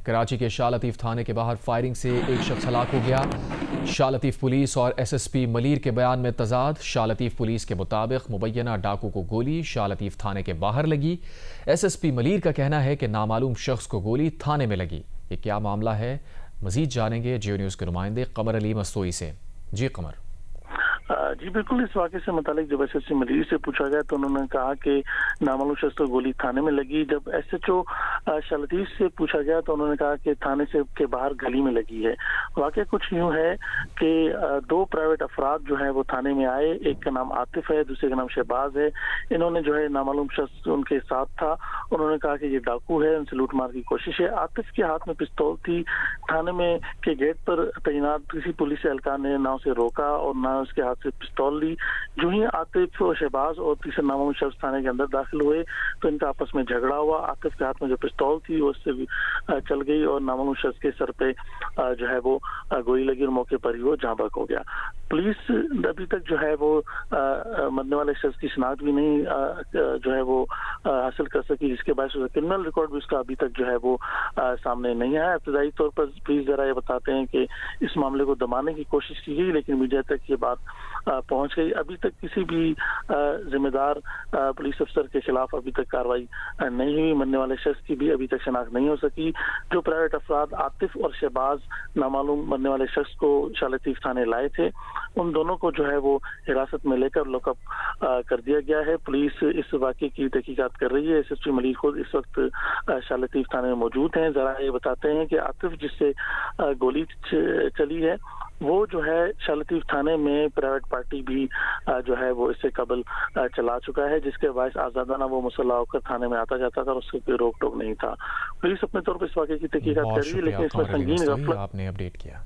کراچی کے شاہ لطیف تھانے کے باہر فائرنگ سے ایک شخص ہلاک ہو گیا۔ شاہ لطیف پولیس اور ایس ایس پی ملیر کے بیان میں تضاد۔ شاہ لطیف پولیس کے مطابق مبینہ ڈاکو کو گولی شاہ لطیف تھانے کے باہر لگی۔ ایس ایس پی ملیر کا کہنا ہے کہ نامعلوم شخص کو گولی تھانے میں لگی۔ یہ کیا معاملہ ہے، مزید جانیں گے جیو نیوز کے نمائندے قمر علی مستوئی سے۔ جی قمر۔ جی بالکل، اس واقعے سے متعلق جب ایس ایس پی ملیر سے پوچھا گیا تو انہوں نے کہا کہ نامعلوم شخص کو گولی تھانے میں لگی۔ جب ایس ایچ او شاہ لطیف سے پوچھا گیا تو انہوں نے کہا کہ تھانے سے کے باہر گلی میں لگی ہے۔ واقعہ کچھ یوں ہے کہ دو پرائیویٹ افراد جو ہیں وہ تھانے میں آئے، ایک کا نام عاطف ہے، دوسرے کا نام شہباز ہے۔ انہوں نے جو ہے نامعلوم شخص ان کے ساتھ تھا، انہوں نے کہا کہ یہ ڈاکو ہے، ان سے لوٹ مار کی کوشش ہے۔ عاطف کے ہاتھ میں پستول تھی۔ تھانے میں کے گیٹ پر تعینات کسی پولیس اہلکار نے نہ اسے روکا اور نہ اس کے ہاتھ سے پستول لی۔ جو ہی عاطف اور شہباز اور تیسرے نامعلوم شخص تھانے کے اندر داخل ہوئے تو ان کا آپس میں جھگڑا ہوا۔ عاطف کے ہاتھ میں جو پستول تھی وہ اس سے چل گئی اور نامعلوم شخص کے سر پہ جو ہے وہ گولی لگی اور موقع پر ہی وہ جاں بحق ہو گیا۔ پولیس ابھی تک جو ہے وہ مرنے والے شخص کی شناخت بھی نہیں جو ہے وہ حاصل کر سکی، جس کے باعث کرمنل ریکارڈ بھی اس کا ابھی تک جو ہے وہ سامنے نہیں آیا۔ ابتدائی طور پر پولیس ذرائع بتاتے ہیں کہ اس معاملے کو دبانے کی کوشش کی گئی لیکن میڈیا تک یہ بات پہنچ گئی۔ ابھی تک کسی بھی ذمہ دار پولیس افسر کے خلاف ابھی تک کارروائی نہیں ہوئی۔ مرنے والے شخص کی بھی ابھی تک شناخت نہیں ہو سکی۔ جو پرائیویٹ افراد عاطف اور شہباز نامعلوم مرنے والے شخص کو شاہ لطیف تھانے لائے تھے، ان دونوں کو جو ہے وہ حراست میں لے کر لاک اپ کر دیا گیا ہے۔ پولیس اس واقعے کی تحقیقات کر رہی ہے۔ ایس ایس پی ملیر خود اس وقت شاہ لطیف تھانے میں موجود ہیں۔ ذرائع بتاتے ہیں کہ عاطف جس سے گولی چلی ہے وہ جو ہے شاہ لطیف تھانے میں پرائیویٹ پارٹی بھی جو ہے وہ اس سے قبل چلا چکا ہے، جس کے باعث آزادانہ وہ مسلح ہو کر تھانے میں آتا جاتا تھا اور اس سے کوئی روک ٹوک نہیں تھا۔ پولیس اپنے طور پر اس واقعے کی تحقیقات کر رہی ہے لیکن اس میں سنگین غفلت آپ نے اپڈیٹ کیا۔